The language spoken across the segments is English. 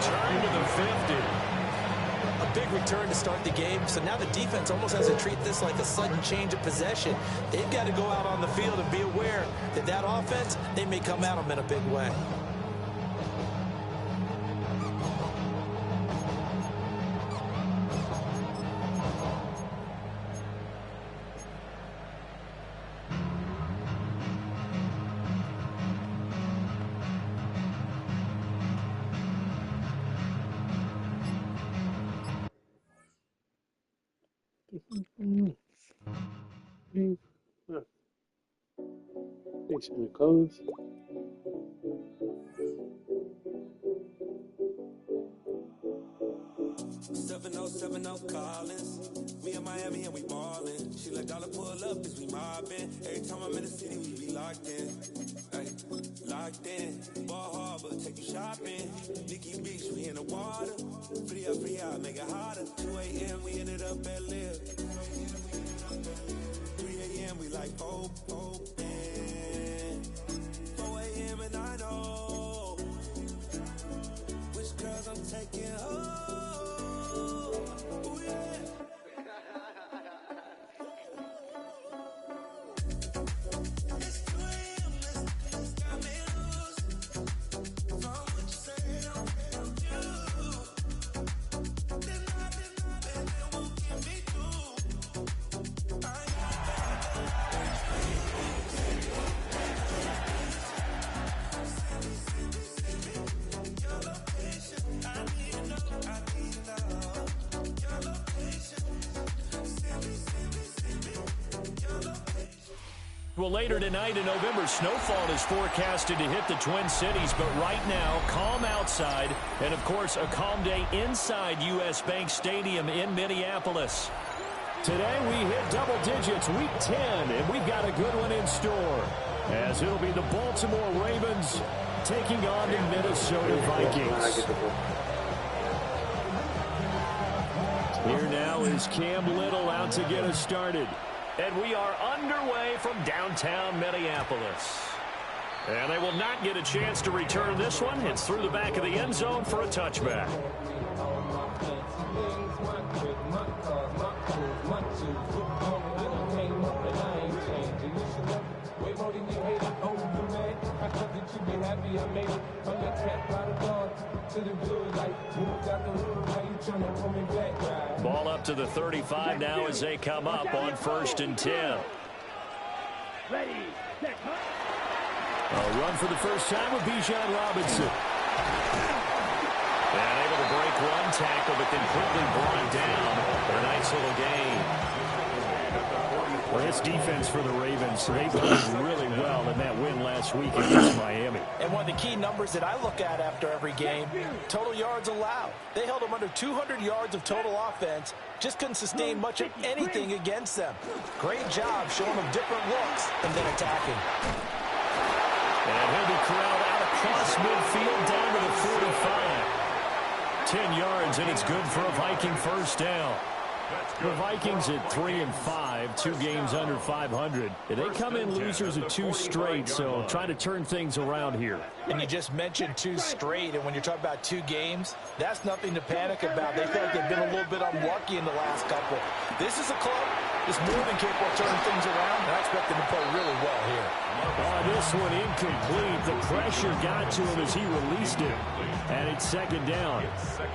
return to the 50. A big return to start the game, so now the defense almost has to treat this like a sudden change of possession. They've got to go out on the field and be aware that that offense, they may come at them in a big way. Fixing the clothes. Collins. Me in Miami and we ballin'. She let dollar pull up as we mobbin'. Every time I'm in the city, we be locked in. Ay, locked in. Ball Harbor, take you shopping. Nikki Beach, we in the water. Free up, make it hotter. 2 a.m. we ended up at Live. 3 a.m. we like open. 4 a.m. and I know which girls I'm taking home. Ooh, yeah. Well, later tonight, a November snowfall is forecasted to hit the Twin Cities, but right now, calm outside, and of course, a calm day inside U.S. Bank Stadium in Minneapolis. Today, we hit double digits, week 10, and we've got a good one in store, as it'll be the Baltimore Ravens taking on the Minnesota Vikings. Here now is Cam Little out to get us started. And we are underway from downtown Minneapolis. And they will not get a chance to return this one. It's through the back of the end zone for a touchback. Ball up to the 35 now as they come up on 1st and 10. A run for the first time with Bijan Robinson. And able to break one tackle, but then quickly brought down for a nice little gain. Well, this defense for the Ravens, they played really well in that win last week against Miami. And one of the key numbers that I look at after every game, total yards allowed. They held them under 200 yards of total offense, just couldn't sustain much of anything against them. Great job showing them different looks and then attacking. And he'll be corralled out across midfield down to the 45. 10 yards, and it's good for a Viking first down. The Vikings at 3-5, 2 games under 500. They come in losers of 2 straight, so trying to turn things around here. And you just mentioned 2 straight, and when you're talking about 2 games, that's nothing to panic about. They feel like they've been a little bit unlucky in the last couple. This is a club that's more than capable of turning things around, and I expect them to play really well here. This one incomplete. The pressure got to him as he released it, and it's 2nd down.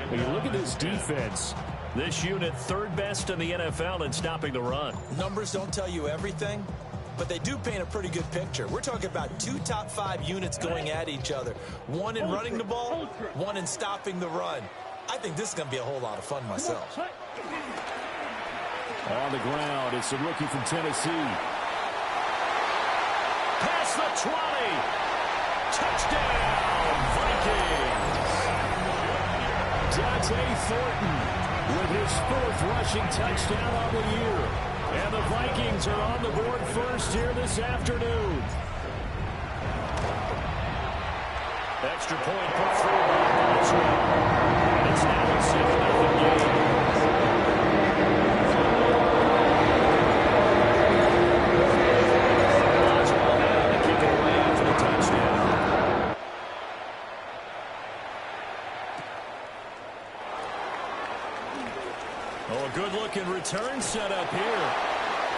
When you look at this defense, this unit 3rd best in the NFL in stopping the run. Numbers don't tell you everything, but they do paint a pretty good picture. We're talking about 2 top 5 units going at each other. One in running the ball, one in stopping the run. I think this is going to be a whole lot of fun myself. On the ground, it's the rookie from Tennessee. Past the 20. Touchdown, Vikings. Dante Thornton with his 4th rushing touchdown on the year. And the Vikings are on the board first here this afternoon. Extra point put through by Boswell. And it's now a 7-0 game. Boswell now to kick it away for the touchdown. Oh, a good-looking return set up here.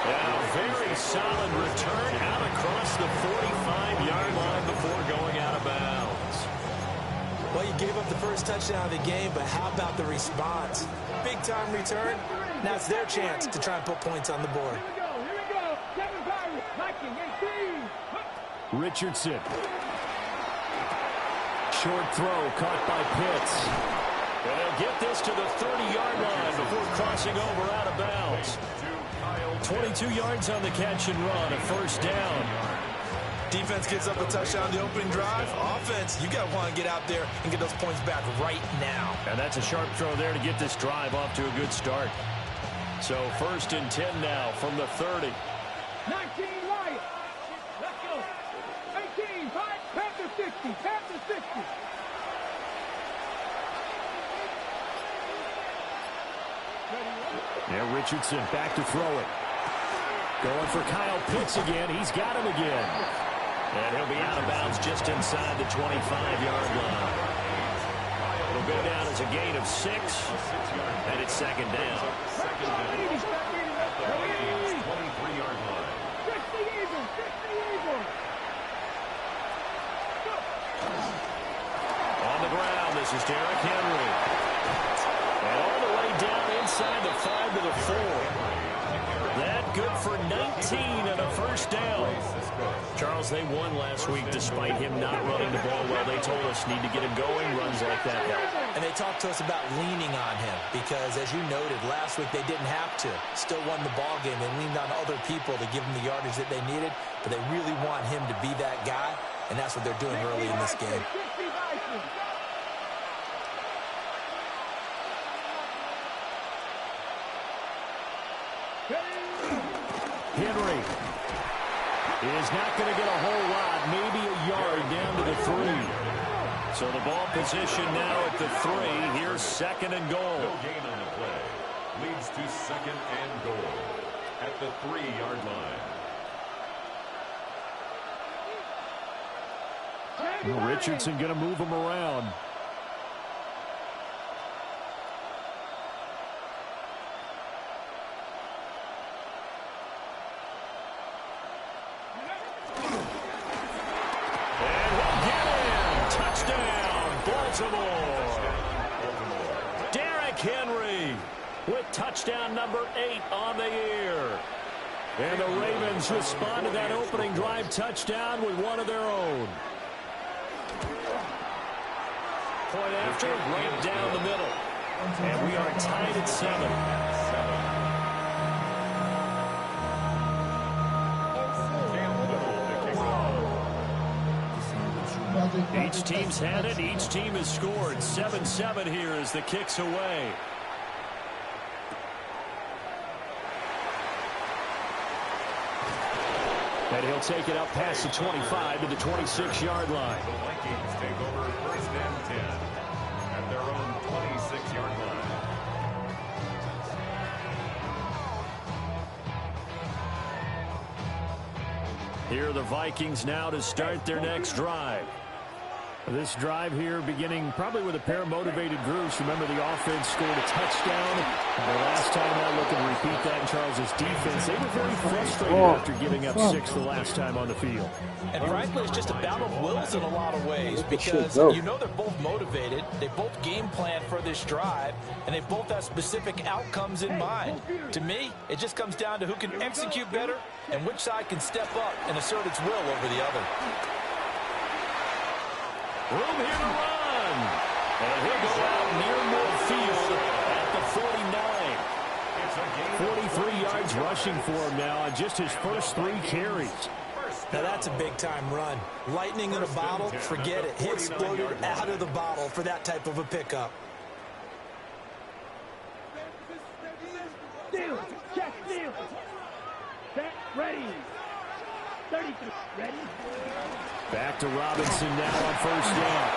Yeah, very solid return out across the 45-yard line before going out of bounds. Well, you gave up the first touchdown of the game, but how about the response? Big-time return. Now it's their chance to try and put points on the board. Richardson. Short throw caught by Pitts. And they'll get this to the 30-yard line before crossing over out of bounds. 22 yards on the catch and run, a first down. Defense gets up a touchdown the opening drive. Offense, you got to want to get out there and get those points back right now. And that's a sharp throw there to get this drive off to a good start. So first and 10 now from the 30. 19 Lions. Let's go. 18, 5, Panther 60, Panther 60. Yeah, Richardson back to throw it. Going for Kyle Pitts again. He's got him again. And he'll be out of bounds just inside the 25-yard line. It'll go down as a gain of 6. And it's second down. 23-yard line. 60 Eagles, 60 Eagles. On the ground, this is Derrick Henry. And all the way down inside the 5 to the 4. That good for 19 and a first down. Charles, they won last week despite him not running the ball well. They told us need to get him going. Runs like that help. And they talked to us about leaning on him because, as you noted, last week they didn't have to. Still won the ball game. They leaned on other people to give them the yardage that they needed, but they really want him to be that guy, and that's what they're doing early in this game. Henry is not going to get a whole lot, maybe a yard down to the 3. So the ball position now at the 3. Here's second and goal. No gain on the play. Leads to second and goal at the 3-yard line. Richardson going to move him around. Derrick Henry with touchdown number 8 on the year. And the Ravens respond to that opening drive touchdown with one of their own. Point after, right down the middle. And we are tied at 7. Each team's had it. Each team has scored. 7-7 here as the kick's away. And he'll take it up past the 25 to the 26-yard line. The Vikings take over first and 10 at their own 26-yard line. Here are the Vikings now to start their next drive. This drive here beginning probably with a pair of motivated groups. Remember, the offense scored a touchdown. The last time out, looking to repeat that in Charles's defense. They were very frustrated after giving up 6 the last time on the field. And frankly, it's just a battle of wills in a lot of ways because you know they're both motivated. They both game plan for this drive, and they both have specific outcomes in mind. To me, it just comes down to who can execute better and which side can step up and assert its will over the other. Room here to run. And he'll go out near midfield at the 49. 43 yards rushing for him now on just his first 3 carries. Now that's a big-time run. Lightning in a bottle, forget it. He exploded out of the bottle for that type of a pickup. Steal, check, steal. Set, ready. 33, ready. Back to Robinson now on first down.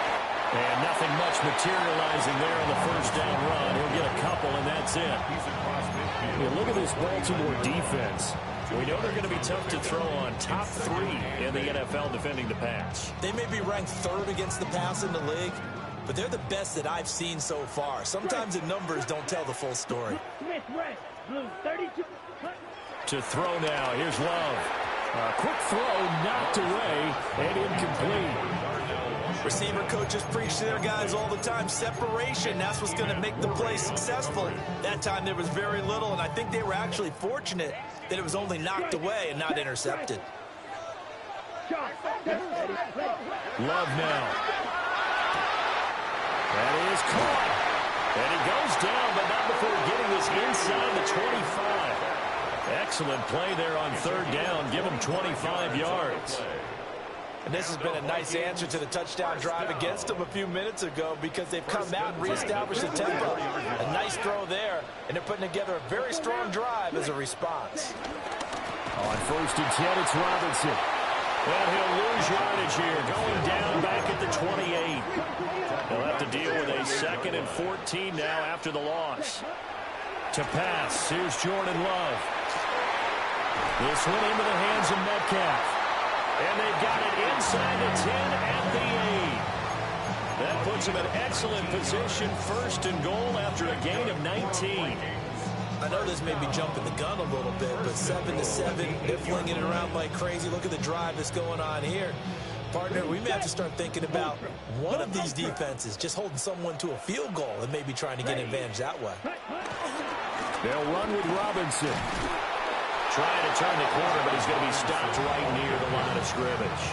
And nothing much materializing there on the first down run. He'll get a couple, and that's it. Yeah, look at this Baltimore defense. We know they're going to be tough to throw on. Top 3 in the NFL defending the pass. They may be ranked 3rd against the pass in the league, but they're the best that I've seen so far. Sometimes the numbers don't tell the full story. Smith, red, blue, 32. To throw now. Here's Love. A quick throw knocked away and incomplete. Receiver coaches preach to their guys all the time. Separation, that's what's going to make the play successful. That time there was very little, and I think they were actually fortunate that it was only knocked away and not intercepted. Love now. That is caught. And he goes down, but not before getting this inside the 25. Excellent play there on third down. Give him 25 yards. And this has been a nice answer to the touchdown drive against them a few minutes ago because they've come out and reestablished the tempo. A nice throw there, and they're putting together a very strong drive as a response. On first and 10, it's Robinson. And he'll lose yardage here, going down back at the 28. They'll have to deal with a 2nd and 14 now after the loss. To pass, here's Jordan Love. This one into the hands of Metcalf. And they've got it inside the 10 at the 8. That puts them in excellent position, 1st and goal after a gain of 19. I know this may be jumping the gun a little bit, but 7-7, they're flinging it around like crazy. Look at the drive that's going on here. Partner, we may have to start thinking about one of these defenses just holding someone to a field goal and maybe trying to get an advantage that way. They'll run with Robinson. Trying to turn the corner, but he's going to be stopped right near the line of scrimmage.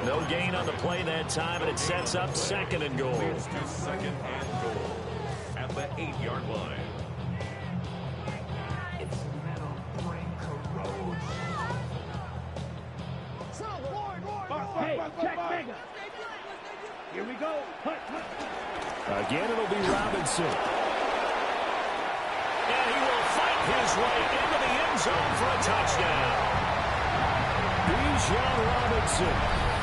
No gain on the play that time, and it sets up 2nd and goal. Leads to 2nd and goal at the 8-yard line. Hey, check mega. Here we go. Again, it'll be Robinson. And he will fight his way into the end zone for a touchdown. Bijan Robinson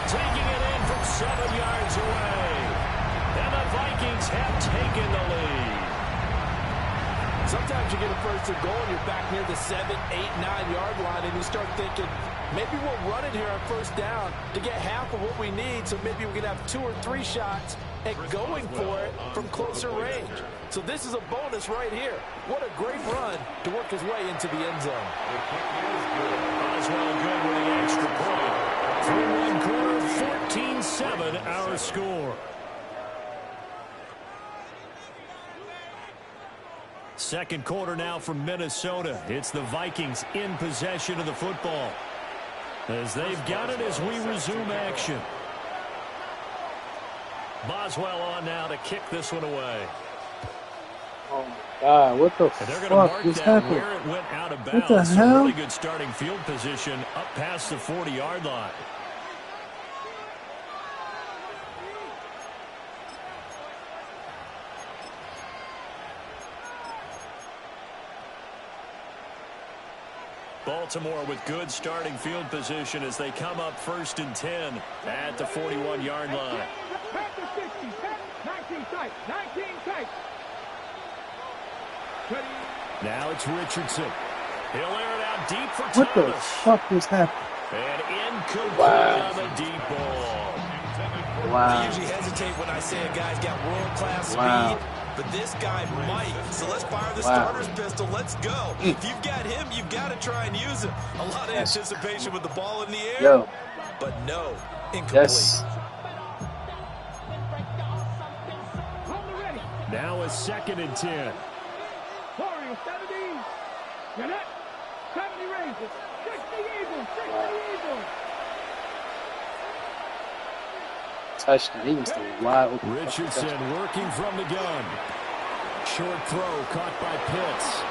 taking it in from 7 yards away. And the Vikings have taken the lead. Sometimes you get a 1st and goal and you're back near the 7, 8, 9-yard line and you start thinking, maybe we'll run it here on 1st down to get half of what we need, so maybe we can have 2 or 3 shots at going for it from closer range. So this is a bonus right here. What a great run to work his way into the end zone. Oswell good with the extra point. Through one quarter, 14-7 our score. Second quarter now from Minnesota. It's the Vikings in possession of the football, as they've got it as we resume action. Boswell on now to kick this one away. Oh my God, what the And they're going to fuck mark just that happened? where it went out of What bounds. the Some hell? really good starting field position up past the 40-yard line. Baltimore with good starting field position as they come up 1st and 10 at the 41-yard line. Panther 60, 19 tight, 19 tight. Now it's Richardson. He'll air it out deep for What the Thomas. fuck just happened? And incomplete Wow. on the deep ball. I Wow. usually hesitate when I say a guy's got world-class Wow. speed, but this guy might. So let's fire the Wow. starter's pistol. Let's go. If you've got him, you've got to try and use him. A lot of Yes. anticipation with the ball in the air, Yo, but no, incomplete. yes. Hold it ready. Now a 2nd and 10. Warrior 70. Jeanette. 70 raises. 60 Eagles. 60 Eagles. Touchdown. He was still wide open. Richardson working from the gun. Short throw caught by Pitts.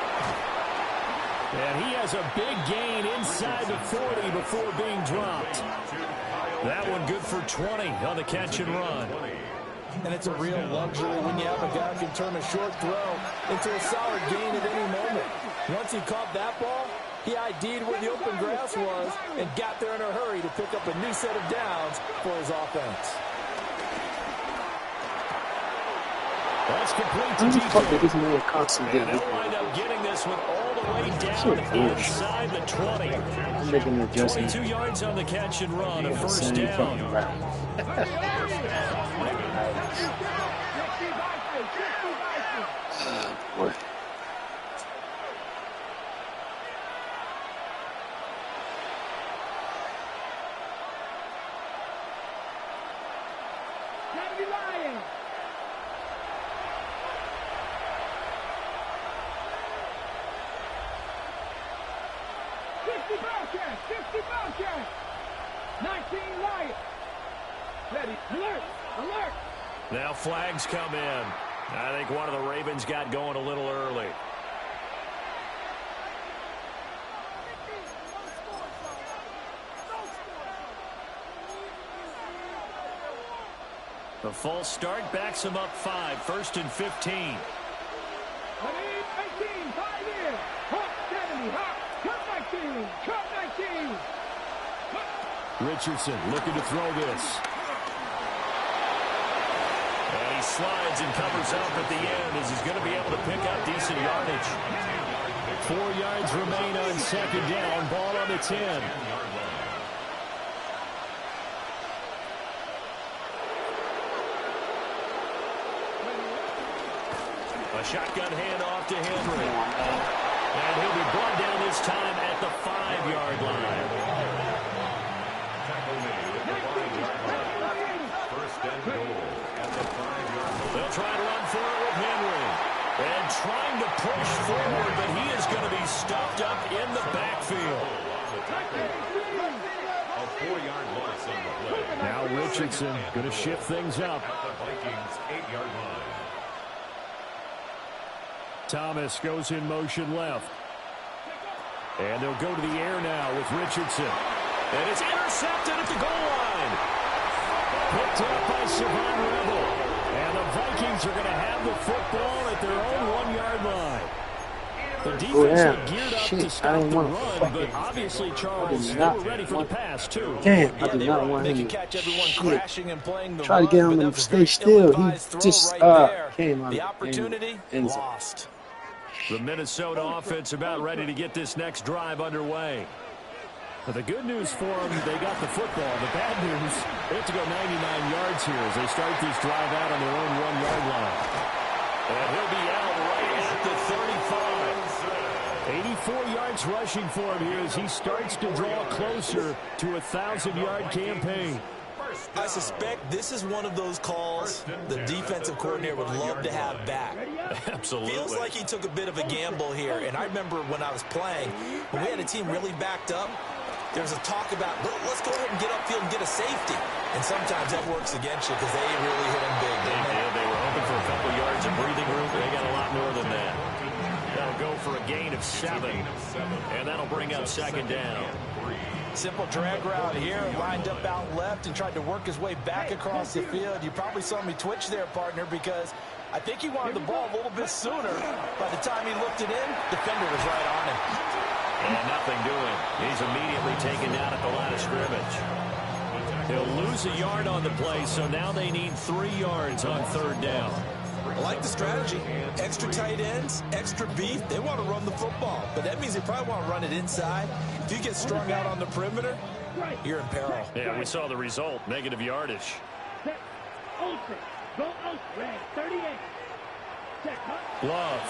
And he has a big gain inside the 40 before being dropped. That one good for 20 on the catch and run. And it's a real luxury when you have a guy who can turn a short throw into a solid gain at any moment. Once he caught that ball, he ID'd where the open grass was and got there in a hurry to pick up a new set of downs for his offense. That's complete How to the fuck did DJ. this man constantly And get they'll wind up getting this one all the way down So bullshit. inside the 20. I'm making an adjustment. 22 yards on the catch and run, a The first same down. fucking route. Miami Lions. 50 Bobcats, 50 Bobcats. 19 Lions. Ready, alert, alert. Now flags come in. I think one of the Ravens got going a little early. The false start backs him up 5, 1st and 15. 18, 5 in. Hop, 70, hop. Cut 19, cut 19. Richardson looking to throw this. And he slides and covers up at the end as he's going to be able to pick up decent yardage. 4 yards remain on 2nd down. Ball on the 10. A shotgun handoff to Henry. And he'll be brought down this time at the 5-yard line. Tackle made at the 5-yard line. First and goal at the 5-yard line. They'll try to run for it with Henry. And trying to push forward, but he is going to be stuffed up in the backfield. A 4-yard loss on the play. Now Richardson going to shift things up. At the Vikings' 8-yard line. Thomas goes in motion left. And they'll go to the air now with Richardson. And it's intercepted at the goal line. Picked up by Savon Rebel. And the Vikings are going to have the football at their own 1-yard line. The defense had geared up to stop the run, but obviously, Charles, they were ready for the pass, too. Damn, I did not want him to try to get him to stay still. He just came out the of opportunity lost. The Minnesota offense about ready to get this next drive underway. But the good news for them, they got the football. The bad news, they have to go 99 yards here as they start this drive out on their own 1-yard line. And he'll be out right at the 35. 84 yards rushing for him here as he starts to draw closer to a 1,000-yard campaign. I suspect this is one of those calls the defensive coordinator would love to have back. Absolutely. Feels like he took a bit of a gamble here. And I remember when I was playing, when we had a team really backed up, there was a talk about, well, let's go ahead and get upfield and get a safety. And sometimes that works against you because they really hit him big. They did. They were hoping for a couple yards of breathing room. They got a lot more than that. That'll go for a gain of 7. And that'll bring up 2nd down. Simple drag route here, lined up out left and tried to work his way back across the field. You probably saw me twitch there, partner, because I think he wanted the ball a little bit sooner. By the time he looked it in, defender was right on him. And nothing doing. He's immediately taken down at the line of scrimmage. He'll lose a yard on the play, so now they need 3 yards on 3rd down. I like the strategy. Extra tight ends, extra beef. They want to run the football, but that means they probably want to run it inside. If you get strung out on the perimeter, you're in peril. Yeah, we saw the result. Negative yardage. Love.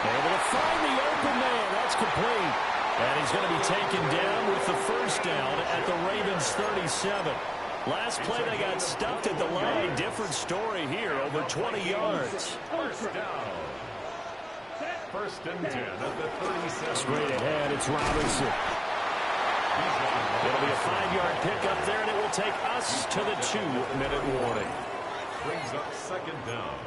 Able to find the open man. That's complete. And he's going to be taken down with the 1st down at the Ravens 37. Last play, they got stuffed at the line. Different story here, over 20 yards. First down. 1st and 10 at the 37. Straight ahead, it's Robinson. It'll be a 5-yard pickup there, and it will take us to the 2-minute warning. Brings up 2nd down.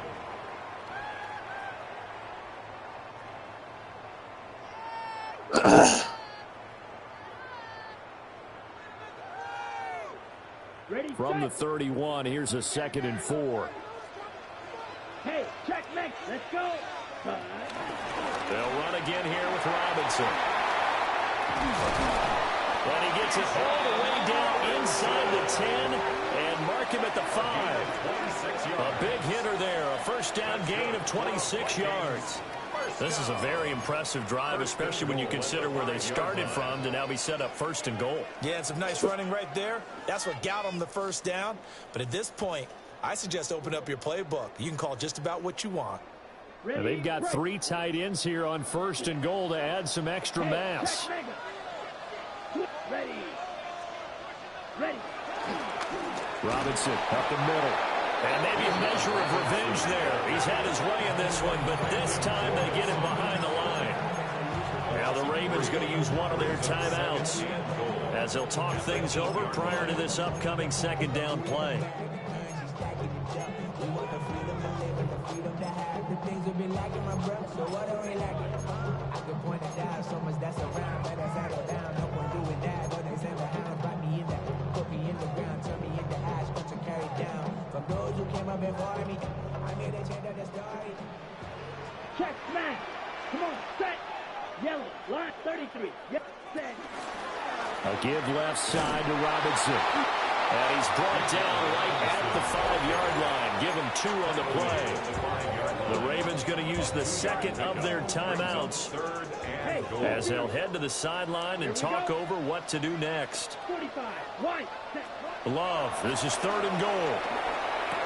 From the 31, here's a 2nd and 4. Hey, check next. Let's go. They'll run again here with Robinson. And he gets it all the way down inside the 10 and mark him at the 5. A big hitter there. A 1st down gain of 26 yards. This is a very impressive drive, especially when you consider where they started from to now be set up 1st and goal. Yeah, and some nice running right there. That's what got them the 1st down. But at this point, I suggest open up your playbook. You can call just about what you want. Now they've got 3 tight ends here on 1st and goal to add some extra mass. Robinson up the middle. And maybe a measure of revenge there. He's had his way in this one, but this time they get him behind the line. Now the Ravens going to use one of their timeouts as they'll talk things over prior to this upcoming second down play. Check, smash. Come on, set. Yellow, line 33. Yep, set. A give left side to Robinson. And he's brought down right at the 5-yard line. Give him 2 on the play. The Ravens going to use the second of their timeouts as they'll head to the sideline and talk over what to do next. 45, wide, set. Love, this is 3rd and goal.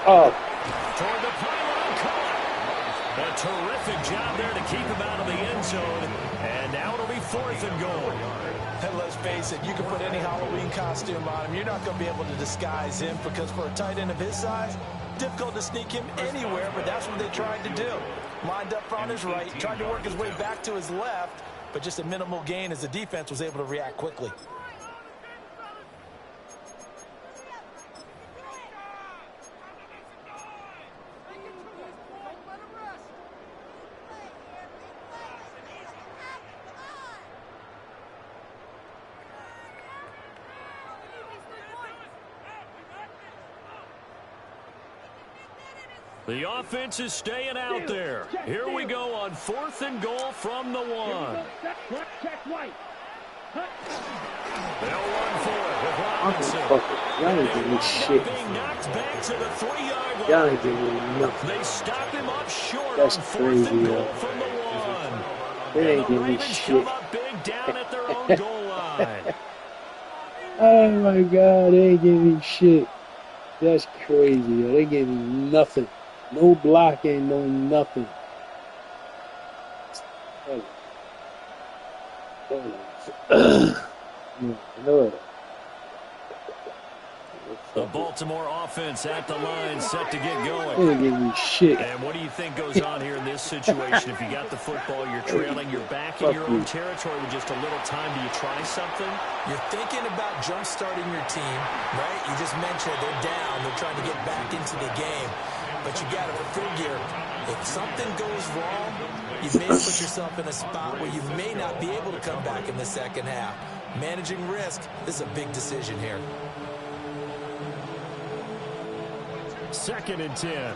Oh. Toward the pylon, caught. A terrific job there to keep him out of the end zone. And now it'll be 4th and goal. And let's face it, you can put any Halloween costume on him. You're not going to be able to disguise him because for a tight end of his size, difficult to sneak him anywhere, but that's what they tried to do. Lined up on his right, tried to work his way back to his left, but just a minimal gain as the defense was able to react quickly. The offense is staying out there. Here we go on 4th and goal from the 1. Check right. They'll run for it with Robinson. Y'all ain't giving me shit. Being knocked back to the 3-yard line. Y'all ain't giving me nothing. They stop him up short That's on 4th crazy, and goal yo. from the 1. They ain't the giving me Ravens shit. come up big down at their own goal line. Oh my God, they ain't giving me shit. That's crazy, yo. They gave me nothing. No blocking, no nothing. No. The Baltimore offense at the line, set to get going. They didn't give me shit. And what do you think goes on here in this situation? If you got the football, you're trailing, you're back in your own territory with just a little time. Do you try something? You're thinking about jump-starting your team, right? You just mentioned they're down. They're trying to get back into the game. But you got to figure, if something goes wrong, you may put yourself in a spot where you may not be able to come back in the second half. Managing risk, this is a big decision here. 2nd and 10.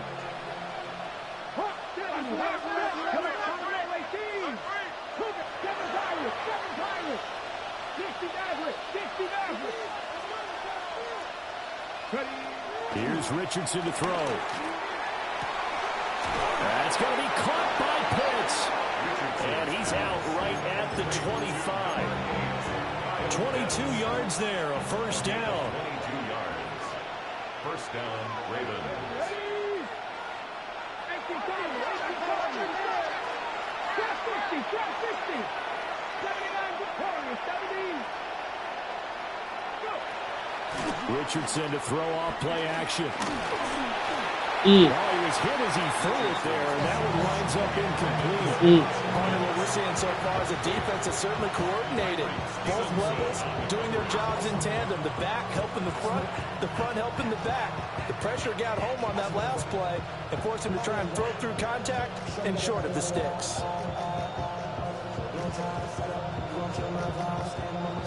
Here's Richardson to throw. That's going to be caught by Pitts. And he's out right at the 25. 22 yards there, a first down. 22 yards. First down, Ravens. Richardson to throw off play action. Oh, he was hit as he threw it there, and that one winds up incomplete. Part of what we're seeing so far is a defense that's certainly coordinated. Both levels doing their jobs in tandem. The back helping the front helping the back. The pressure got home on that last play and forced him to try and throw through contact and short of the sticks.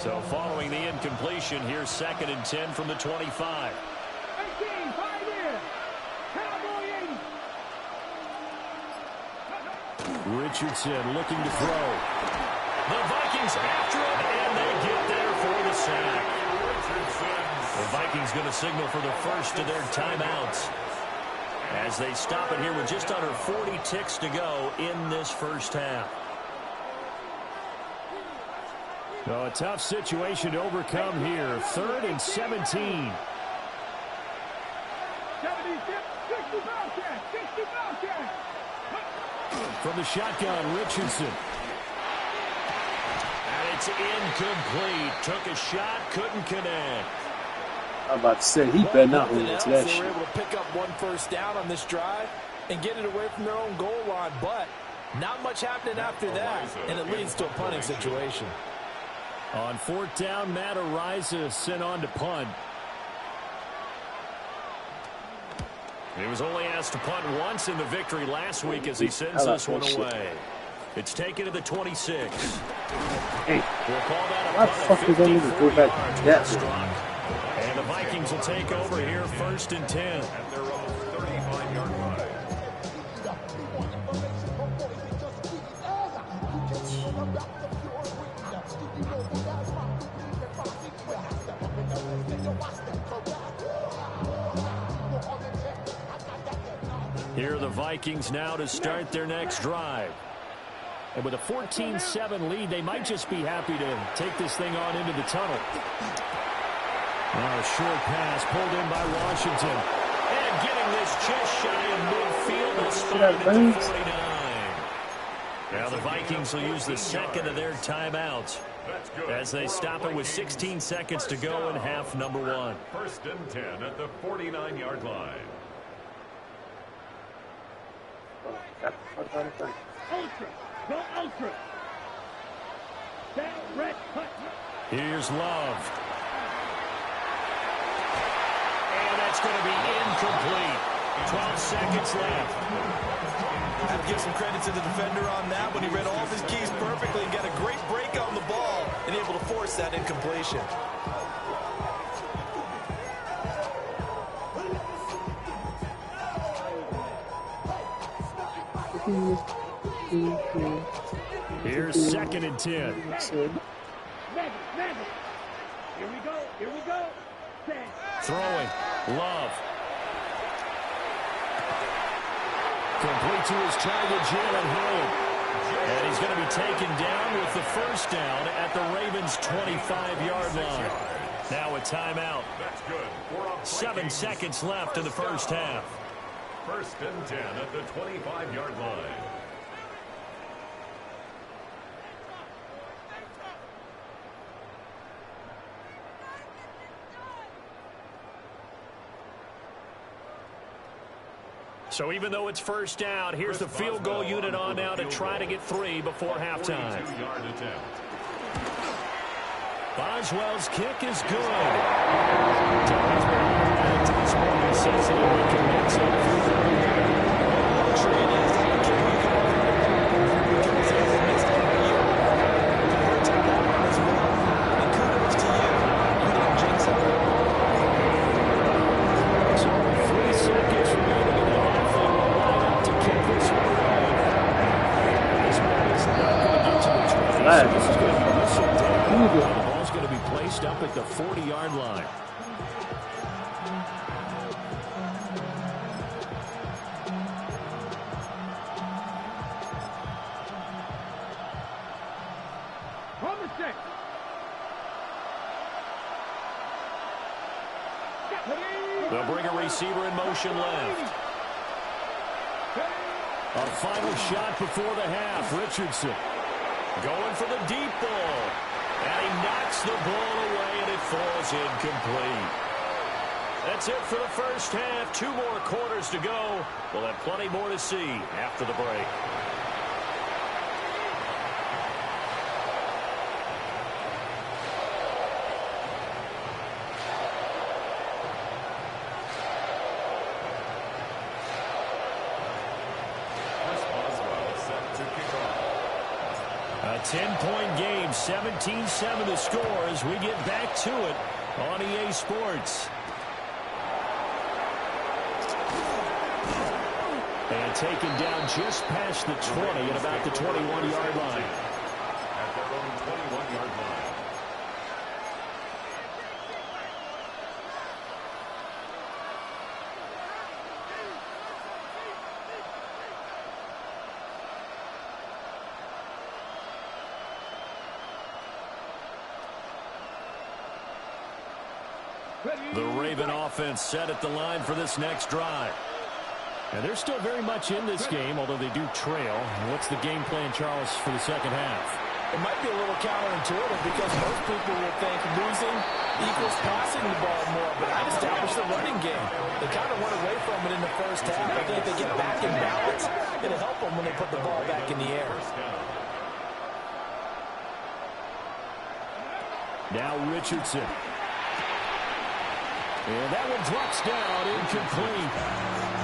So following the incompletion, here's 2nd and 10 from the 25. Richardson looking to throw. The Vikings after him, and they get there for the sack. The Vikings going to signal for the first of their timeouts as they stop it here with just under 40 ticks to go in this first half. So a tough situation to overcome here. 3rd and 17. From the shotgun, Richardson. And it's incomplete. Took a shot, couldn't connect. I'm about to say, he better not hold on to that they shit. were able to pick up one first down on this drive and get it away from their own goal line, but not much happening after that, and it leads to a punting situation. On fourth down, Matt Ariza sent on to punt. He was only asked to punt once in the victory last week as he sends this one away. It's taken to the 26. Hey, we'll call that a why the punt fuck did they even go back to that? And the Vikings will take over here first and 10. At their own 35-yard line. Here are the Vikings now to start their next drive. And with a 14-7 lead, they might just be happy to take this thing on into the tunnel. Now a short pass pulled in by Washington. And getting this just shy of midfield. They'll spot it at the 49. Now the Vikings will use the second of their timeouts as they stop it with 16 seconds to go in half number 1. First and 10 at the 49-yard line. Ultra. Go ultra. That red cut. Here's Love. And that's going to be incomplete. 12 seconds left. I have to give some credit to the defender on that when he read all of his keys perfectly and got a great break on the ball and able to force that incompletion. Here's second and 10. Here we go. Here we go. Throwing. Love. Complete to his target, Jalen Hurd. And he's going to be taken down with the first down at the Ravens' 25-yard line. Now a timeout. That's good. 7 seconds left in the first half. First and 10 at the 25-yard line. So even though it's first down, here's the field goal unit on now to try to get 3 before halftime. Boswell's kick is good. The ball's going to be placed up at the 40-yard line. They'll bring a receiver in motion left. A final shot before the half. Richardson going for the deep ball. And he knocks the ball away, and it falls incomplete. That's it for the first half. 2 more quarters to go. We'll have plenty more to see after the break. A 10-point game, 17-7 the score as we get back to it on EA Sports. And taken down just past the 20 at about the 21-yard line. At their own 21-yard line. The Raven offense set at the line for this next drive. And they're still very much in this game, although they do trail. What's the game plan, Charles, for the second half? It might be a little counterintuitive because most people would think losing equals passing the ball more, but I established the running game. They kind of went away from it in the first half. I think if they get back in balance, it'll help them when they put the ball back in the air. Now Richardson. And that one drops down, incomplete.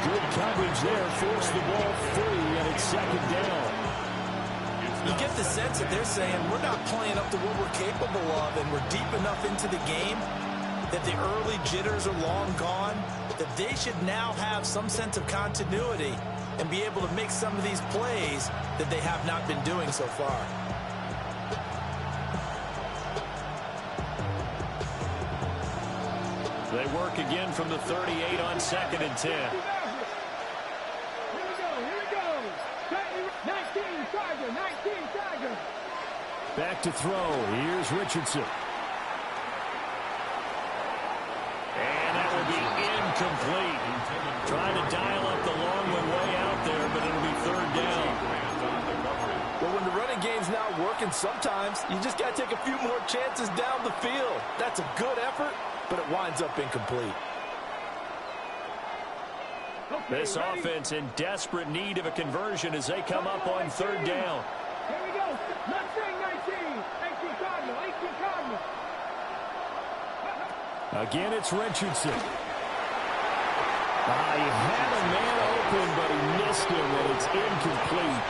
Good coverage there, forced the ball free, and it's second down. You get the sense that they're saying we're not playing up to what we're capable of, and we're deep enough into the game that the early jitters are long gone, that they should now have some sense of continuity and be able to make some of these plays that they have not been doing so far. They work again from the 38 on 2nd and 10. Here we go. 19 Tiger. Back to throw. Here's Richardson. And that will be incomplete. Trying to dial up the long one way out there, but it'll be third down. Well, when the running game's not working, sometimes you just got to take a few more chances down the field. That's a good effort, but it winds up incomplete. This offense in desperate need of a conversion as they come up on third down. Here we go. Mustang 19 Cardinal. Again, it's Richardson. He had a man open, but he missed him, and it's incomplete.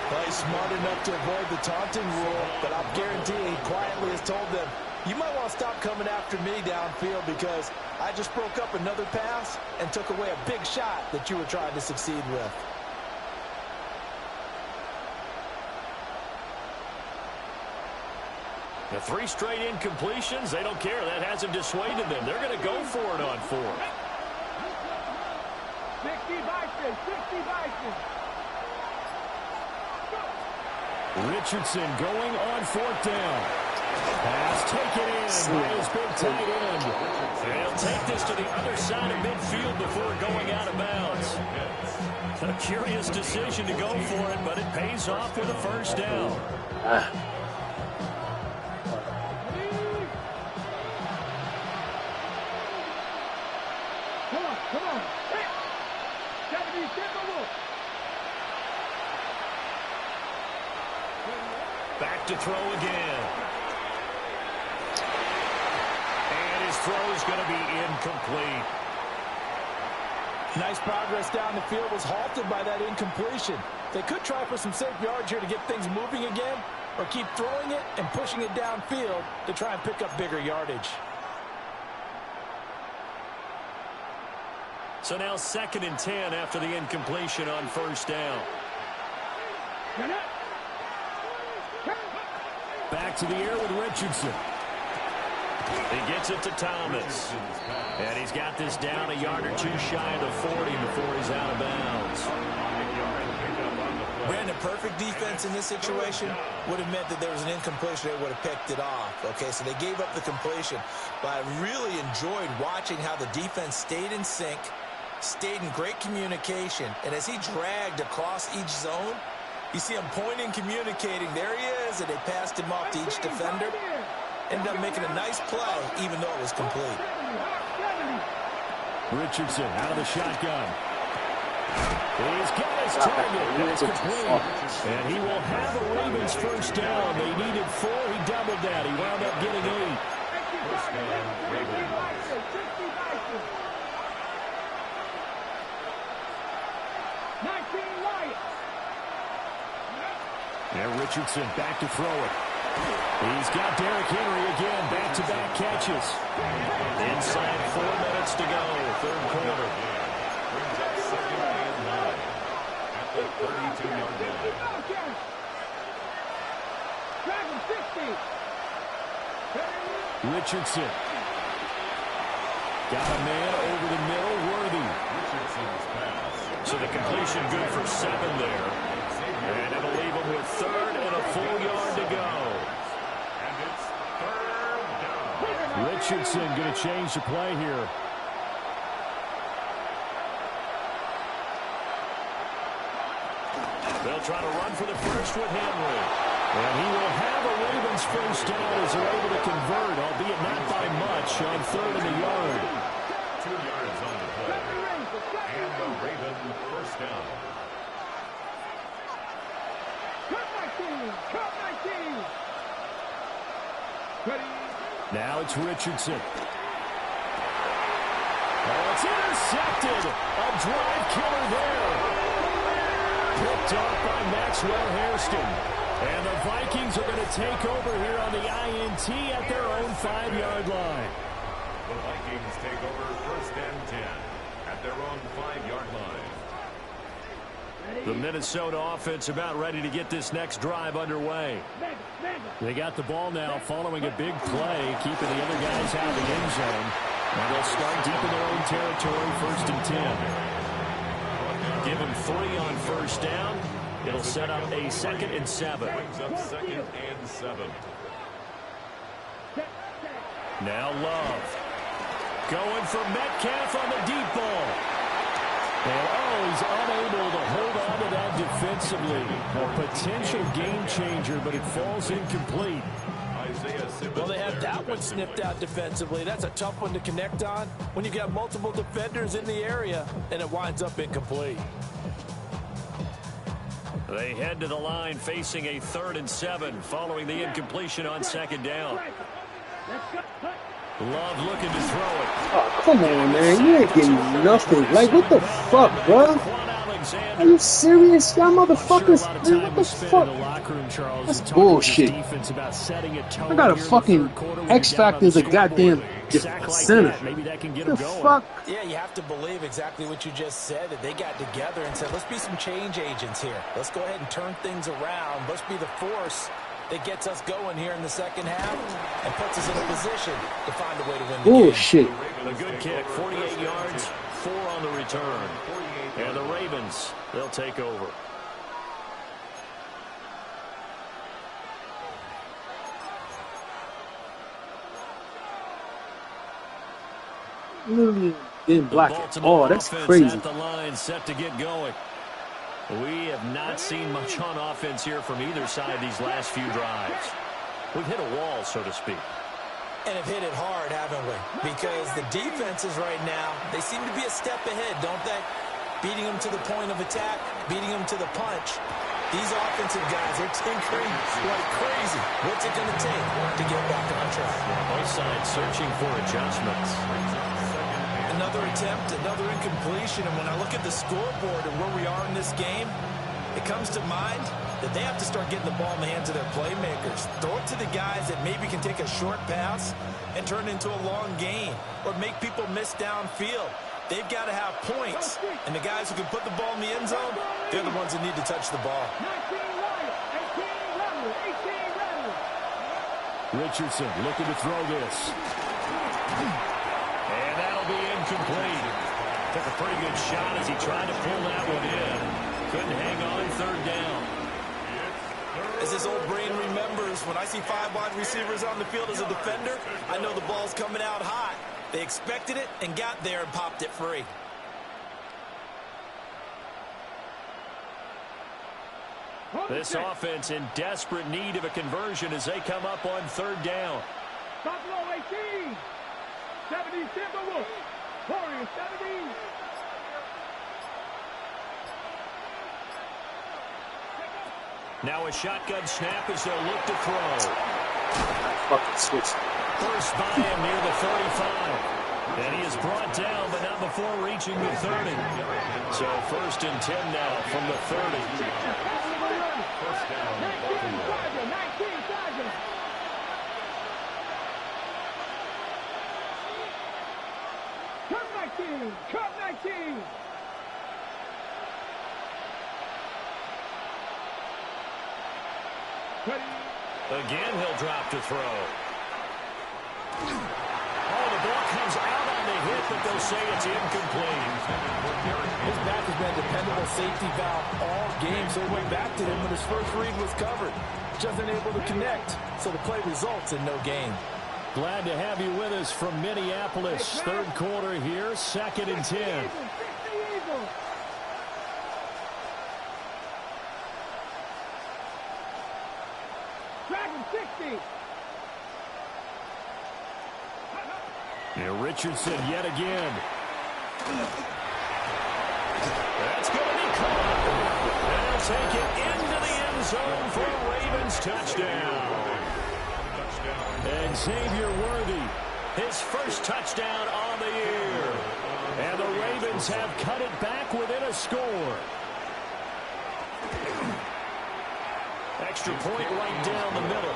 Well, he's smart enough to avoid the taunting rule, but I'm guaranteeing he quietly has told them, you might want to stop coming after me downfield because I just broke up another pass and took away a big shot that you were trying to succeed with. The 3 straight incompletions, they don't care. That hasn't dissuaded them. They're going to go for it on 4th. 60 Bison. Richardson going on 4th down. Pass taken in by his big tight end. They'll take this to the other side of midfield before going out of bounds. A curious decision to go for it, but it pays off with a first down. Come on. Gotta be simple. Back to throw again. And his throw is going to be incomplete. Nice progress down the field was halted by that incompletion. They could try for some safe yards here to get things moving again, or keep throwing it and pushing it downfield to try and pick up bigger yardage. So now 2nd and 10 after the incompletion on first down. Back to the air with Richardson. He gets it to Thomas. And he's got this down a yard or two shy of the 40 before he's out of bounds. Brandon, perfect defense in this situation would have meant that there was an incompletion. They would have picked it off. Okay, so they gave up the completion. But I really enjoyed watching how the defense stayed in sync, stayed in great communication. And as he dragged across each zone, you see him pointing, communicating. There he is, and they passed him off to each defender. Ended up making a nice play, even though it was complete. Richardson out of the shotgun. He's got his target. That's complete. And he will have a Ravens first down. They needed 4. He doubled that. He wound up getting 8. And Richardson back to throw it. He's got Derrick Henry again, back-to-back catches. Inside 4 minutes to go, third quarter. Brings up 2nd and 9 at the 32-yard line. Richardson. Got a man over the middle, Worthy. Richardson's pass. So the completion good for 7 there. And it'll leave him with 3rd and a full yard to go. And it's 3rd down. Richardson going to change the play here. They'll try to run for the first with Henry. And he will have a Ravens first down as they're able to convert, albeit not by much, on 3rd and a yard. 2 yards on the play. And the Raven first down. Cut 19. Now it's Richardson. Oh, it's intercepted. A drive killer there. Picked off by Maxwell Hairston. And the Vikings are going to take over here on the INT at their own 5-yard line. The Vikings take over 1st and 10 at their own 5-yard line. The Minnesota offense about ready to get this next drive underway. They got the ball now following a big play, keeping the other guys out of the end zone. Now they'll start deep in their own territory, 1st and 10. Give them 3 on 1st down. It'll set up a 2nd and 7. Brings up 2nd and 7. Now Love. Going for Metcalf on the deep ball. And he's unable to hold on to that defensively. A potential game changer, but it falls incomplete. Well, they have that one snipped out defensively. That's a tough one to connect on when you've got multiple defenders in the area, and it winds up incomplete. They head to the line facing a 3rd and 7 following the incompletion on 2nd down. Love looking to throw it. Oh, come on, man. You ain't getting nothing. Like, what the fuck, bro? Are you serious? Y'all motherfuckers. Man, what the fuck? That's bullshit. I got a fucking X Factor as a goddamn center. The fuck? Yeah, you have to believe exactly what you just said, that they got together and said, let's be some change agents here. Let's go ahead and turn things around. Let's be the force that gets us going here in the second half and puts us in a position to find a way to win the game. Bullshit. A good kick, 48 yards, 4 on the return. And the Ravens, they'll take over. Literally didn't block it. Oh, that's crazy. At the line, set to get going. We have not seen much on offense here from either side these last few drives. We've hit a wall, so to speak. And have hit it hard, haven't we? Because the defenses right now, they seem to be a step ahead, don't they? Beating them to the point of attack, beating them to the punch. These offensive guys are tinkering like crazy. What's it going to take to get back on track? Both sides searching for adjustments. Another attempt, another incompletion. And when I look at the scoreboard and where we are in this game, it comes to mind that they have to start getting the ball in the hands of their playmakers. Throw it to the guys that maybe can take a short pass and turn it into a long gain or make people miss downfield. They've got to have points. And the guys who can put the ball in the end zone, they're the ones that need to touch the ball. 19 Rattler, 18 Rattler. Richardson looking to throw this. And that'll be incomplete. Took a pretty good shot as he tried to pull that one in. Couldn't hang on 3rd down. As this old brain remembers, when I see 5 wide receivers on the field as a defender, I know the ball's coming out hot. They expected it and got there and popped it free. This offense in desperate need of a conversion as they come up on 3rd down. Buffalo 18. 70 Timberwolves. Warriors 70. Now a shotgun snap as they'll look to throw. Fucking switch. First by him near the 35. And he is brought down, but not before reaching the 30. So 1st and 10 now from the 30. First down, Baltimore. 19 Sergeant. Cut 19. Again, he'll drop to throw. Oh, the ball comes out on the hit, but they'll say it's incomplete. His back has been a dependable safety valve all game, so he went back to him when his first read was covered. Just unable to connect, so the play results in no gain. Glad to have you with us from Minneapolis. 3rd quarter here, 2nd and 10. back and 60. And Richardson yet again. That's going to be caught. And he'll take it into the end zone for a Ravens touchdown. And Xavier Worthy, his first touchdown on the year. And the Ravens have cut it back within a score. Extra point right down the middle.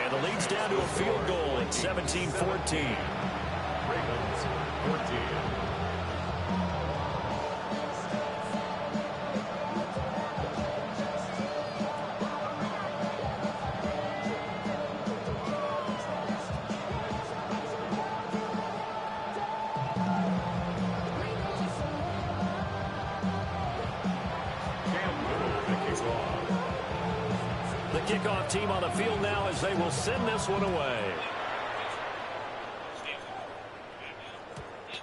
And the lead's down to a field goal at 17-14. Ravens 14. The kickoff team on the field now as they will send this one away.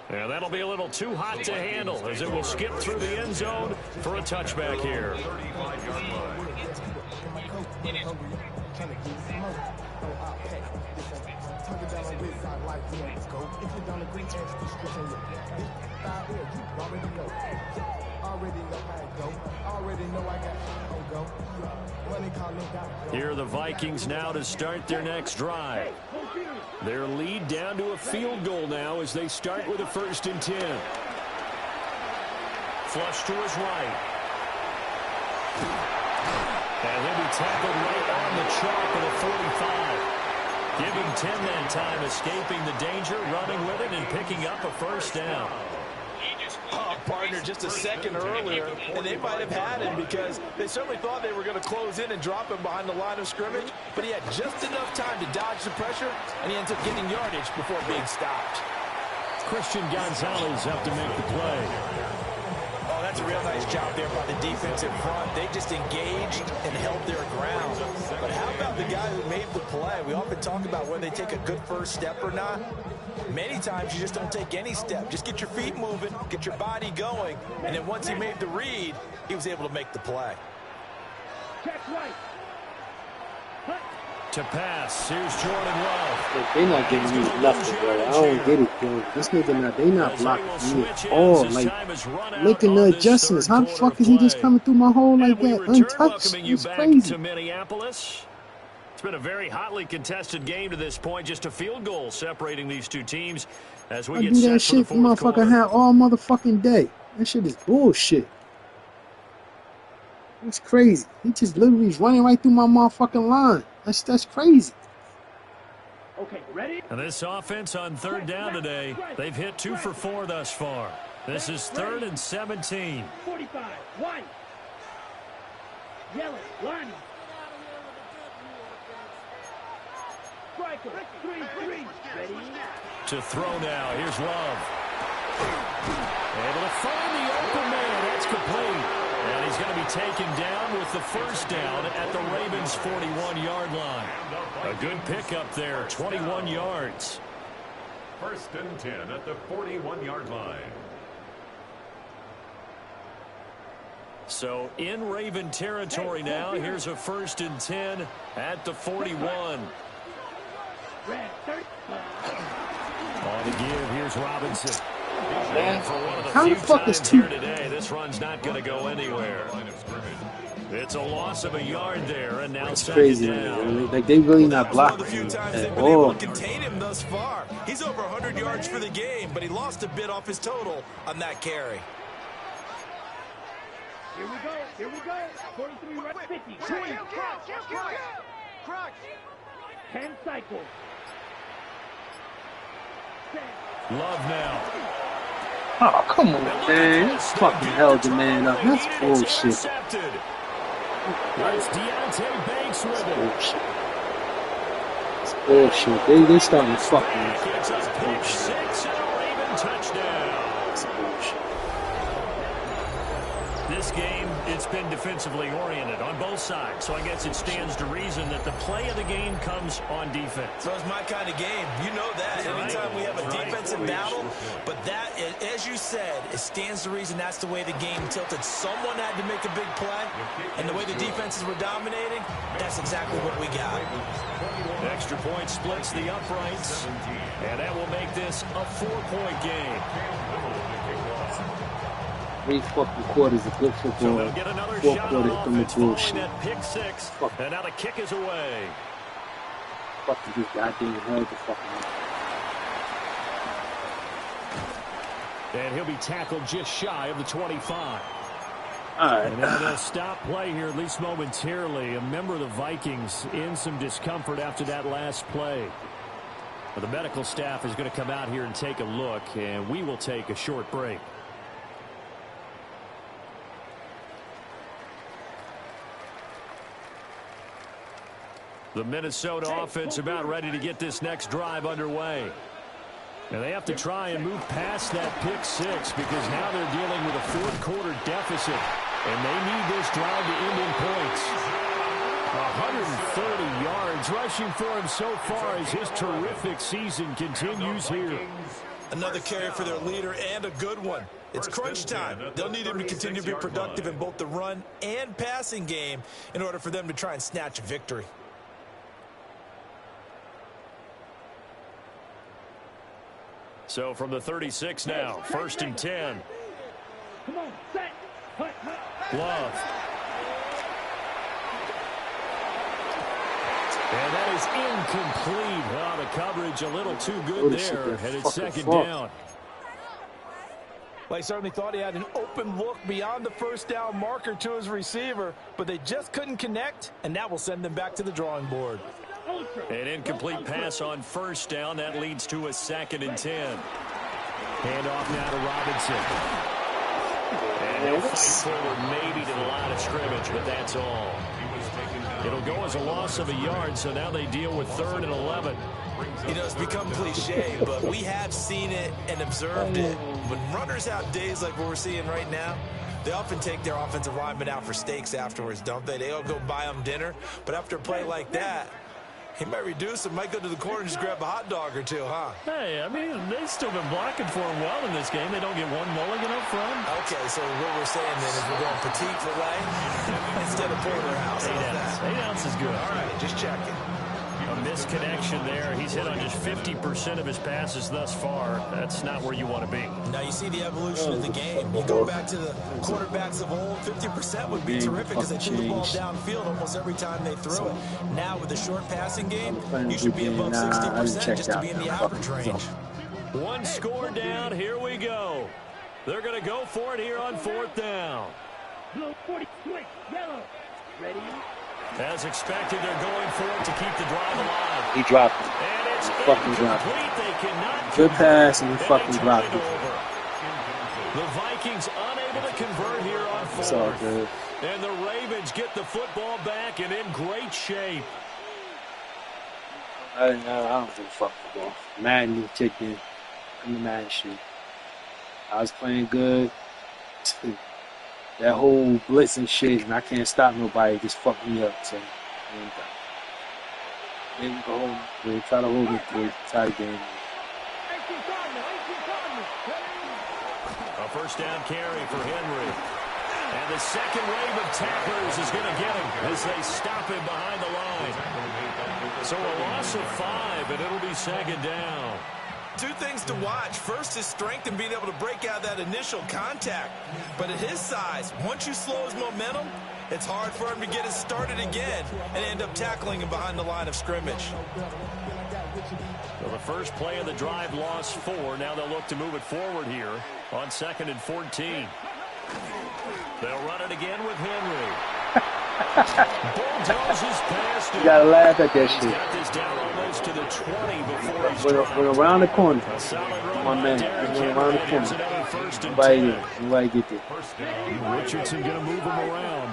And that'll be a little too hot to handle as it will skip through the end zone for a touchback here. 35-yard line. Here are the Vikings now to start their next drive. Their lead down to a field goal now as they start with a 1st and 10. Flush to his right. And he'll be tackled right on the chalk of the 45. Give him 10 that time, escaping the danger, running with it, and picking up a 1st down. Partner just a second earlier, and they might have had him because they certainly thought they were going to close in and drop him behind the line of scrimmage, but he had just enough time to dodge the pressure, and he ends up getting yardage before being stopped. Christian Gonzalez up to make the play. Oh, that's a real nice job there by the defensive front. They just engaged and held their ground. But how about the guy who made the play? We often talk about whether they take a good first step or not. Many times you just don't take any step. Just get your feet moving, get your body going, and then once he made the read, he was able to make the play. Check right. To pass, here's Jordan Love. They're not giving me nothing, bro. I don't get it, bro. This nigga not, they not blocking me at all. Like, making the adjustments. How the fuck is he just coming through my hole like that, untouched? It's crazy. To Minneapolis. It's been a very hotly contested game to this point. Just a field goal separating these two teams as we get do set that for the shit the fourth motherfucker quarter. had all motherfucking day. That shit is bullshit. That's crazy. He just literally is running right through my motherfucking line. That's crazy. Okay, ready? And this offense on 3rd down today, they've hit 2 for 4 thus far. This is 3rd and 17. 45, 1. Yellow, line. Striker, 3-3. Ready? To throw now. Here's Love. Able to find the open man. That's complete. And he's going to be taken down with the 1st down at the Ravens' 41-yard line. A good pickup there, 21 yards. 1st and 10 at the 41-yard line. So in Raven territory now. Here's a 1st and 10 at the 41. On the give, here's Robinson. And for one of the How few the fuck is times two? here today, this run's not going to go anywhere. It's a loss of a yard there, and now That's second crazy, down. man. Like, they really not That's one of the blocking few him times at they've been able all. to contain him thus far. He's over 100 yards for the game, but he lost a bit off his total on that carry. Here we go. Here we go. 43, right, 50. 20. Crunch. 10 cycles. Love now. Oh, come on, man. Fucking held the man up. That's bullshit. Intercepted. It's Deontay Banks with it. Bullshit. It's bullshit. They starting to fuck me. It's a pick Bullshit. 6 and a Raven touchdown. It's bullshit. This game, it's been defensively oriented on both sides, so I guess it stands to reason that the play of the game comes on defense. So it's my kind of game. You know that. Anytime we have a defensive battle, but that, as you said, it stands to reason that's the way the game tilted. Someone had to make a big play, and the way the defenses were dominating, that's exactly what we got. Extra point splits the uprights, and that will make this a 4-point game. 3 fucking quarters of good football. So they'll get another 4 shot quarters on from the offense following bullshit. that pick 6, Fuck. and now the kick is away. Fucking this goddamn hell the fucking. And he'll be tackled just shy of the 25. Alright. And now they'll stop play here, at least momentarily. A member of the Vikings in some discomfort after that last play. But the medical staff is going to come out here and take a look, and we will take a short break. The Minnesota offense about ready to get this next drive underway. And they have to try and move past that pick 6 because now they're dealing with a 4th quarter deficit. And they need this drive to end in points. 130 yards rushing for him so far as his terrific season continues here. Another carry for their leader and a good one. It's crunch time. They'll need him to continue to be productive in both the run and passing game in order for them to try and snatch a victory. So from the 36 now, 1st and 10. Come on, set. Love. And that is incomplete. Oh, the coverage a little too good there. And it's 2nd down. Well, he certainly thought he had an open look beyond the 1st down marker to his receiver, but they just couldn't connect, and that will send them back to the drawing board. An incomplete pass on 1st down. That leads to a 2nd and 10. Handoff now to Robinson. And they'll fight forward maybe to the line of scrimmage, but that's all. It'll go as a loss of a yard, so now they deal with 3rd and 11. You know, it's become cliche, but we have seen it and observed it. When runners have days like what we're seeing right now, they often take their offensive linemen out for steaks afterwards, don't they? They all go buy them dinner, but after a play like that, he might reduce it, might go to the corner and just grab a hot dog or two, huh? Hey, I mean, they've still been blocking for him well in this game. They don't get one mulligan up front. Okay, so what we're saying then is we're going petite filet instead of porterhouse. 8 ounce is good. All right, just checking. A misconnection there. He's hit on just 50% of his passes thus far. That's not where you want to be. Now you see the evolution of the game. You go back to the quarterbacks of old, 50% would be terrific because they threw the ball downfield almost every time they threw it. Now with the short passing game, you should be above 60% just to be in the average range. One score down. Here we go. They're going to go for it here on 4th down. Blue 40, switch, yellow. Ready? As expected, they're going for it to keep the drive alive. He dropped it. And it's Fucking dropped it. They cannot Good pass and he fucking dropped it. The Vikings unable to convert here on 4th. It's all good. And the Ravens get the football back and in great shape. I don't give a fuck football. Madden chicken. I'm the Madden shit. I was playing good. That whole blitz and shit, and I can't stop nobody. Just fucked me up. So, they go. They try to hold me through. Tie the game. A 1st down carry for Henry. And the second wave of tacklers is going to get him as they stop him behind the line. So a loss of 5, and it'll be 2nd down. 2 things to watch. First, his strength and being able to break out that initial contact. But at his size, once you slow his momentum, it's hard for him to get it started again and end up tackling him behind the line of scrimmage. Well, the first play of the drive lost 4. Now they'll look to move it forward here on 2nd and 14. They'll run it again with Henry. Bulldozes past him. You gotta laugh at that He's shit. got this down almost to the 20 before he's We're around the corner. A solid run My by man, Derrick we're around the Henry. Here's corner. another 1st and Nobody 10. there. Nobody get there. Richardson going to move him around.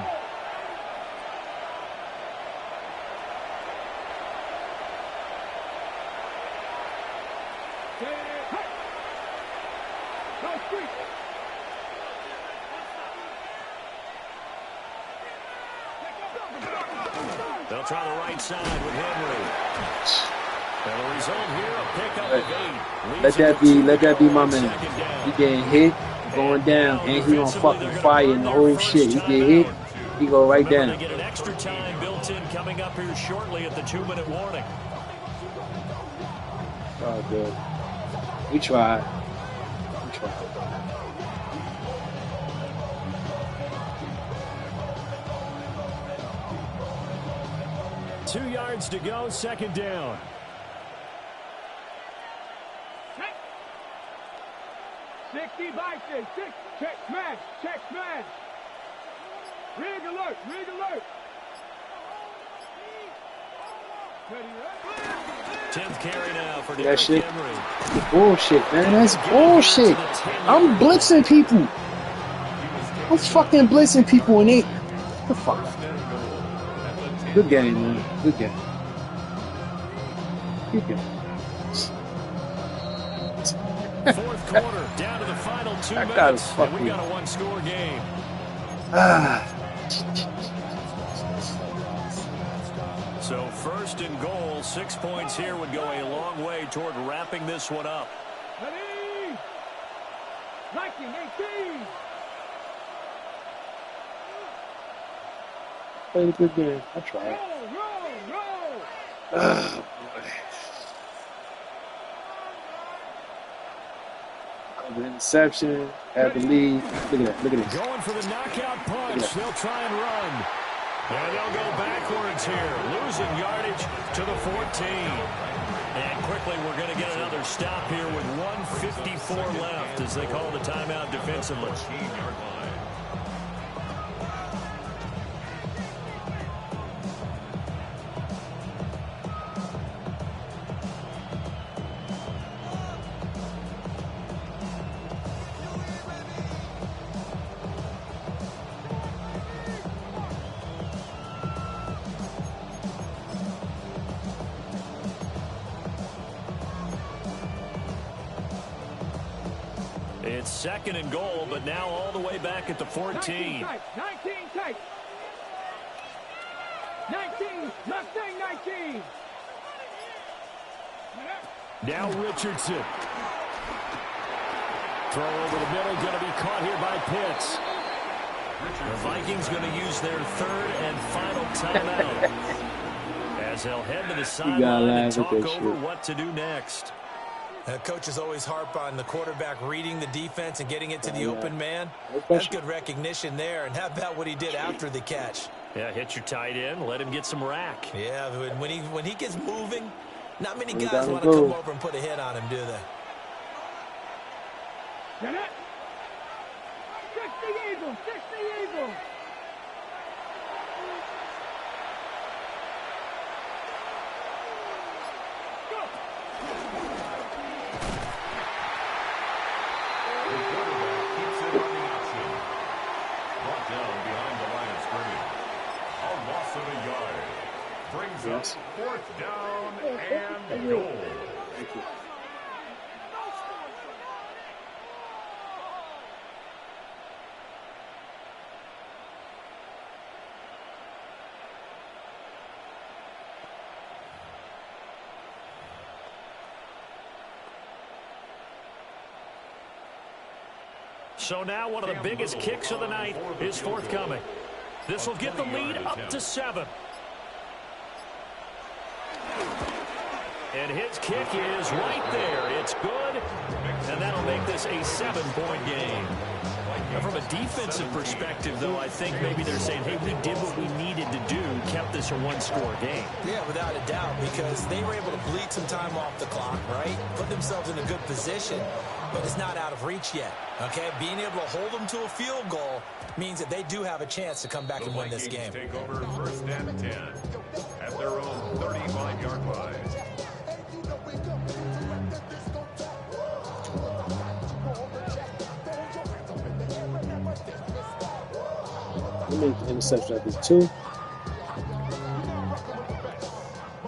try the right side with Henry. And the result here, a pickup of 8. Let that be my man. He getting hit, going down, and he on fucking fire and the whole shit. He get hit, he go right down. They get an extra time built in coming up here shortly at the 2-minute warning. Oh, good. We tried. 2 yards to go, second down. Check. 60 bison. Check smash. Check smash. Rig alert. Rig alert. 10th carry now for that shit. Henry. Bullshit, man. That's bullshit. I'm blitzing people. I'm fucking blitzing people and they. The fuck. Good game, man. Good game. Good game. Fourth quarter, down to the final 2 I minutes, gotta and we got a one-score game. So first and goal, 6 points here would go a long way toward wrapping this one up. Ready? 19-18. Played a good game. I tried. Roll. Boy. The interception, had the lead. Look at that. Look at this. Going for the knockout punch. They'll try and run. And they'll go backwards here, losing yardage to the 14. And quickly, we're going to get another stop here with 1:54 left as they call the timeout defensively. It's second and goal, but now all the way back at the 14. 19 tight. 19. Mustang 19. Now Richardson. Throw over the middle, going to be caught here by Pitts. The Vikings going to use their third and final timeout as they'll head to the sideline and talk over what to do next. Coaches always harp on the quarterback reading the defense and getting it to the open man. That's good recognition there. And how about what he did after the catch? Yeah, hit your tight end, let him get some rack. Yeah, when he gets moving, not many guys want to come over and put a hit on him, do they? Get it. 60 Eagles. 60 Eagles. Yes. Fourth down and goal. Thank you. So now one of the biggest kicks of the night is forthcoming. This will get the lead up to 7. And his kick is right there. It's good, and that'll make this a 7-point game. Now, from a defensive perspective, though, I think maybe they're saying, hey, we did what we needed to do, kept this a one-score game. Yeah, without a doubt, because they were able to bleed some time off the clock, right? Put themselves in a good position, but it's not out of reach yet, okay? Being able to hold them to a field goal means that they do have a chance to come back and win this game. Take over first and 10 at their own 35-yard line. Let me make the interception at this 2.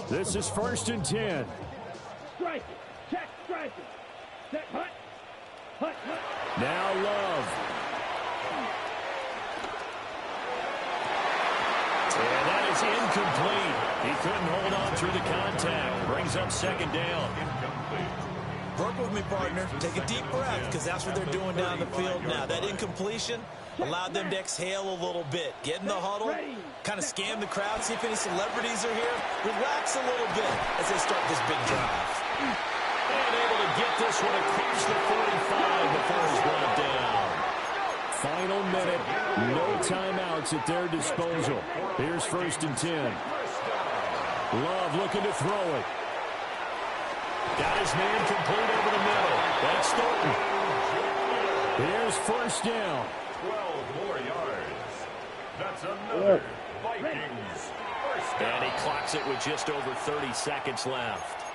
This is first and 10. Strike it. Check strike it. Set hut. Hut. Now Love. And that is incomplete. He couldn't hold on through the contact. Brings up second down. Work with me, partner. Take a deep breath, because that's what they're doing down the field now. That incompletion allowed them to exhale a little bit. Get in the huddle, kind of scan the crowd, see if any celebrities are here. Relax a little bit as they start this big drive. And able to get this one across the 45 before he's brought down. Final minute, no timeouts at their disposal. Here's 1st and 10. Love looking to throw it. Got his man complete over the middle. That's Thornton. Here's 1st down. 12 more yards. That's another Vikings first down. And he clocks it with just over 30 seconds left.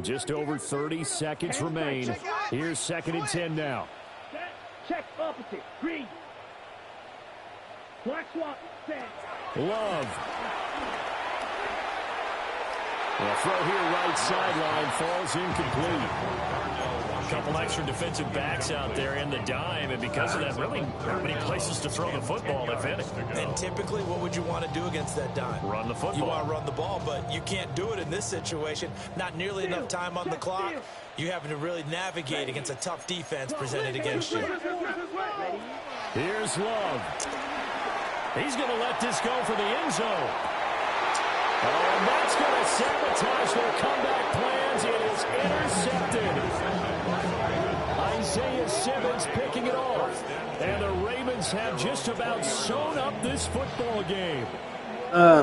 Just over 30 seconds remain. Here's 2nd and 10 now. Check opposite. Green. Black swap. Set. Love. The throw here right sideline falls incomplete. A couple extra defensive backs out there in the dime, and because of that, really not many places to throw the football, if any. And typically, what would you want to do against that dime? Run the football. You want to run the ball, but you can't do it in this situation. Not nearly enough time on the clock. You having to really navigate against a tough defense presented against you. Here's Love. He's going to let this go for the end zone. Oh, and that's going to sabotage their comeback plans. It is intercepted. Isaiah Simmons picking it off. And the Ravens have just about sewn up this football game.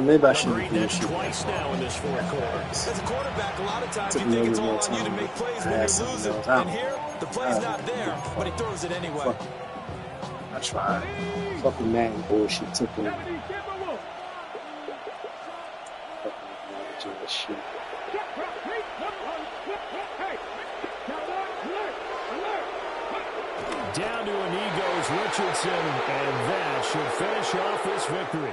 Maybe I shouldn't Agreed that twice now in this 4th quarter. As a quarterback, a lot of times you think it's all on you to make plays when you're losing. And here, the play's not there, but he throws it anyway. I tried. Fucking man bullshit took me. Shit. Down to a knee goes Richardson, and that should finish off this victory.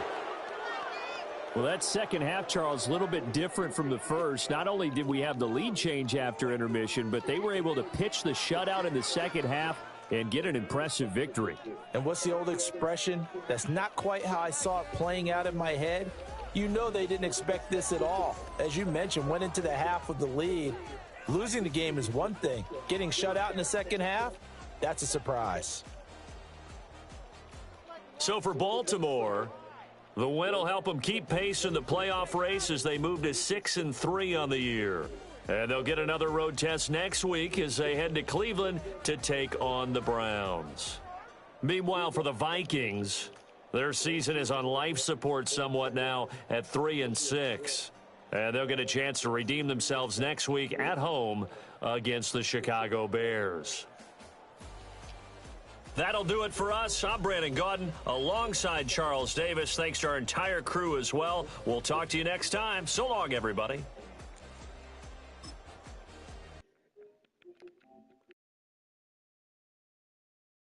Well, that second half, Charles, a little bit different from the first. Not only did we have the lead change after intermission, but they were able to pitch the shutout in the second half and get an impressive victory. And what's the old expression? That's not quite how I saw it playing out in my head. You know they didn't expect this at all. As you mentioned, went into the half with the lead. Losing the game is one thing. Getting shut out in the second half, that's a surprise. So for Baltimore, the win will help them keep pace in the playoff race as they move to 6-3 on the year. And they'll get another road test next week as they head to Cleveland to take on the Browns. Meanwhile, for the Vikings, their season is on life support somewhat now at 3-6. And they'll get a chance to redeem themselves next week at home against the Chicago Bears. That'll do it for us. I'm Brandon Gaudin alongside Charles Davis. Thanks to our entire crew as well. We'll talk to you next time. So long, everybody.